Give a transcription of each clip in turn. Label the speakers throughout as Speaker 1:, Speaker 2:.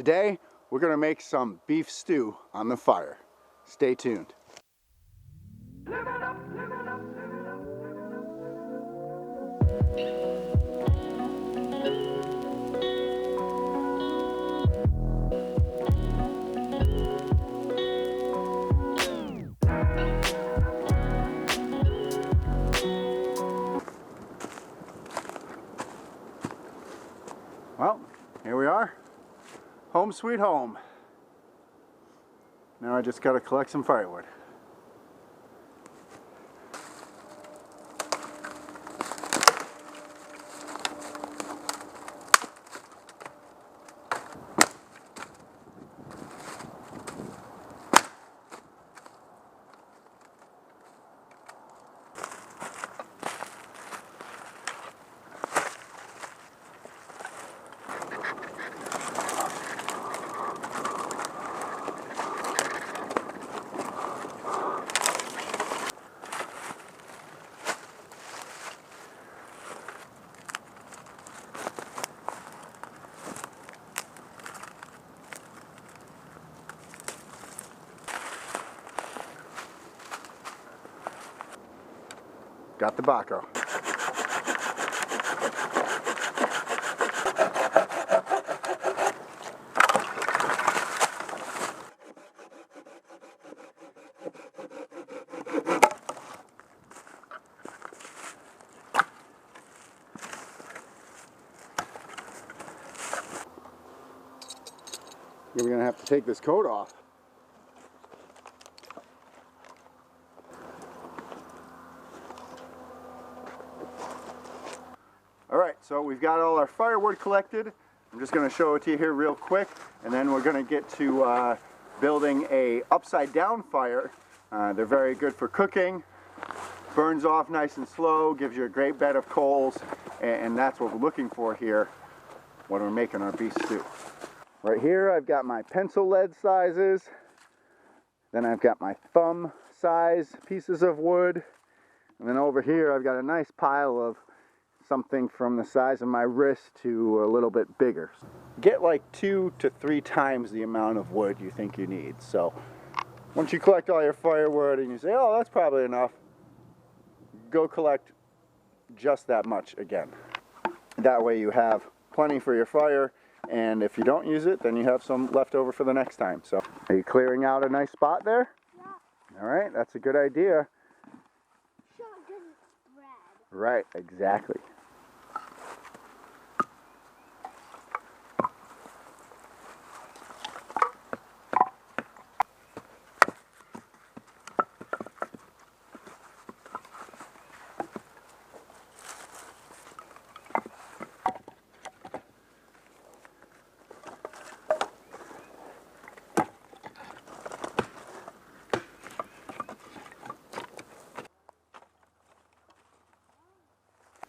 Speaker 1: Today, we're gonna make some beef stew on the fire. Stay tuned. Well, here we are. Home sweet home. Now I just gotta collect some firewood. Got the Bahco. We're gonna have to take this coat off. Alright, so we've got all our firewood collected. I'm just going to show it to you here real quick, and then we're going to get to building a upside down fire. They're very good for cooking, burns off nice and slow, gives you a great bed of coals, and that's what we're looking for here when we're making our beef stew. Right here I've got my pencil lead sizes, then I've got my thumb size pieces of wood, and then over here I've got a nice pile of something from the size of my wrist to a little bit bigger. Get like 2 to 3 times the amount of wood you think you need. So once you collect all your firewood and you say, oh, that's probably enough, go collect just that much again. That way you have plenty for your fire, and if you don't use it, then you have some left over for the next time. So are you clearing out a nice spot there? Yeah. All right, that's a good idea.
Speaker 2: So it doesn't spread.
Speaker 1: Right, exactly.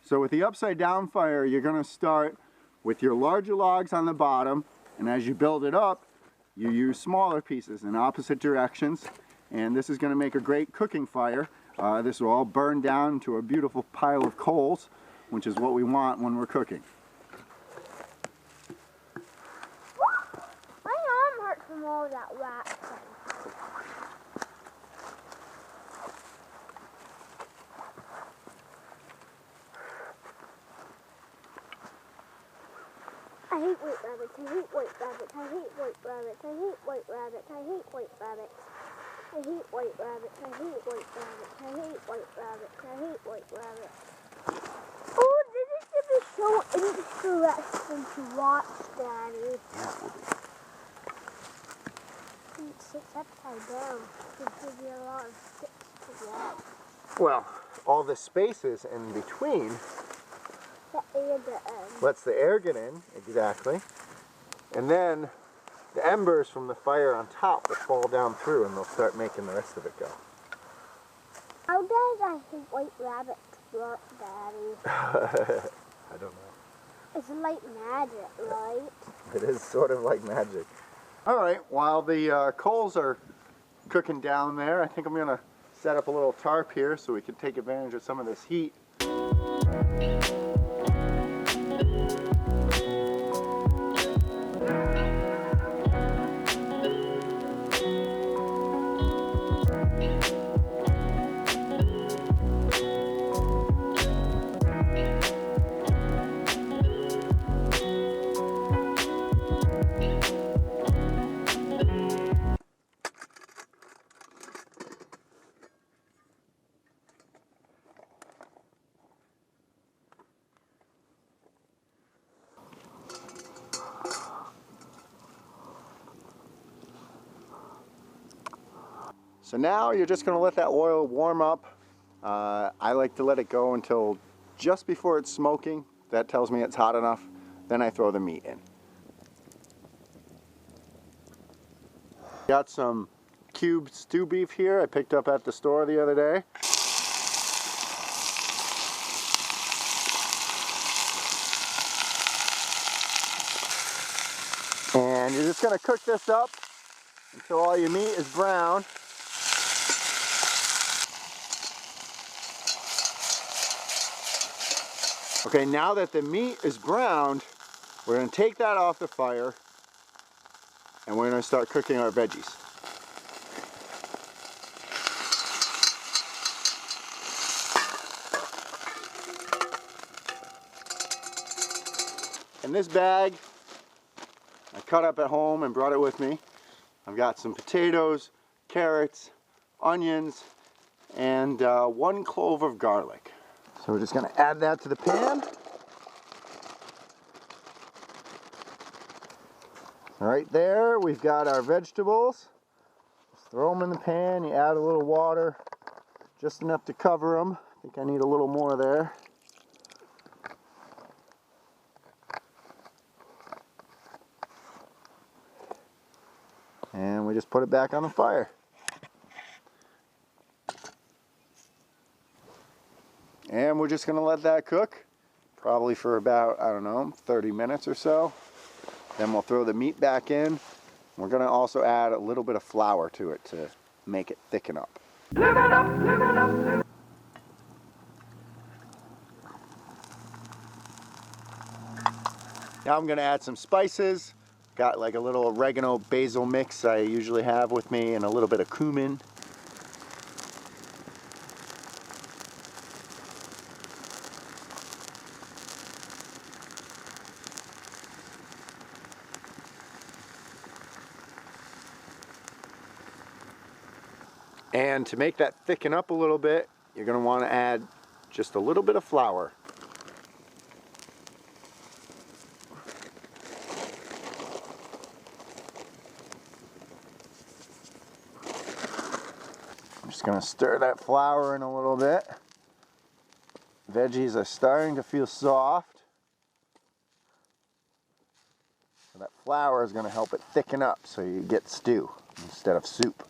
Speaker 1: So with the upside down fire, you're going to start with your larger logs on the bottom, and as you build it up, you use smaller pieces in opposite directions, and this is going to make a great cooking fire. This will all burn down to a beautiful pile of coals, which is what we want when we're cooking.
Speaker 2: My arm hurts from all that wax. I hate white rabbits, I hate white rabbits, I hate white rabbits, I hate white rabbits, I hate white rabbits. I hate white rabbits, I hate white rabbits, I hate white rabbits, I hate white rabbits. Oh, this is going to be so interesting to watch, Daddy. It sits upside down. It gives you a lot of sticks to walk.
Speaker 1: Well, all the spaces in between lets the air get in, exactly, and then the embers from the fire on top will fall down through and they'll start making the rest of it go.
Speaker 2: How does I hate white rabbits work, Daddy?
Speaker 1: I don't know.
Speaker 2: It's like magic, right?
Speaker 1: It is sort of like magic. Alright, while the coals are cooking down there, I think I'm going to set up a little tarp here so we can take advantage of some of this heat. So now you're just going to let that oil warm up. I like to let it go until just before it's smoking. That tells me it's hot enough. Then I throw the meat in. Got some cubed stew beef here I picked up at the store the other day. And you're just going to cook this up until all your meat is brown. Okay, now that the meat is browned, we're going to take that off the fire and we're going to start cooking our veggies. In this bag, I cut up at home and brought it with me. I've got some potatoes, carrots, onions, and 1 clove of garlic. So we're just going to add that to the pan. Right there, we've got our vegetables. Just throw them in the pan, you add a little water, just enough to cover them. I think I need a little more there. And we just put it back on the fire. And we're just going to let that cook, probably for about, I don't know, 30 minutes or so. Then we'll throw the meat back in. We're going to also add a little bit of flour to it to make it thicken up. Live it up, live it up, live it up. Now I'm going to add some spices. Got like a little oregano basil mix I usually have with me, and a little bit of cumin. And to make that thicken up a little bit, you're going to want to add just a little bit of flour. I'm just going to stir that flour in a little bit. Veggies are starting to feel soft. So that flour is going to help it thicken up so you get stew instead of soup.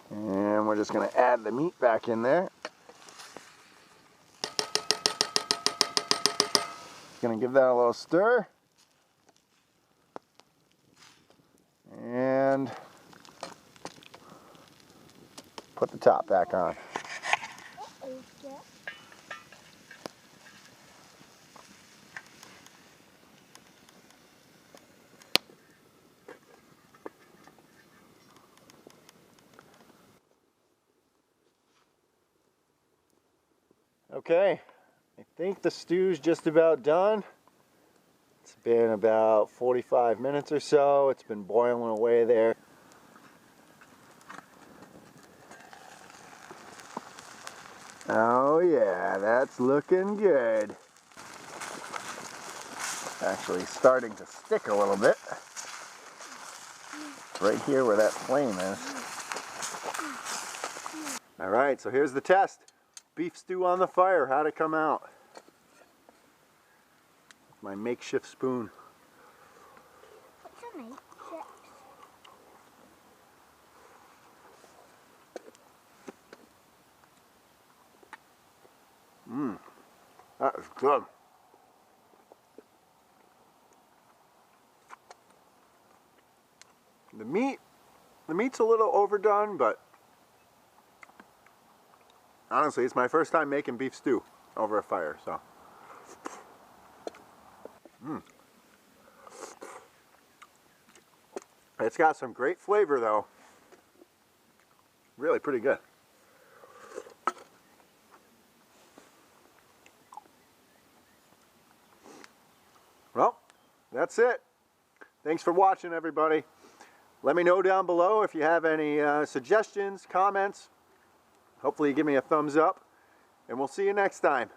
Speaker 1: And we're just going to add the meat back in there. Going to give that a little stir. And put the top back on. Okay, I think the stew's just about done. It's been about 45 minutes or so. It's been boiling away there. Oh yeah, that's looking good. Actually starting to stick a little bit. Right here where that flame is. All right, so here's the test. Beef stew on the fire, how'd it come out? My makeshift spoon.
Speaker 2: What's a makeshift?
Speaker 1: That is good. The meat's a little overdone, but honestly, it's my first time making beef stew over a fire, so. It's got some great flavor though. Really pretty good. Well, that's it. Thanks for watching, everybody. Let me know down below if you have any suggestions, comments. Hopefully you give me a thumbs up, and we'll see you next time.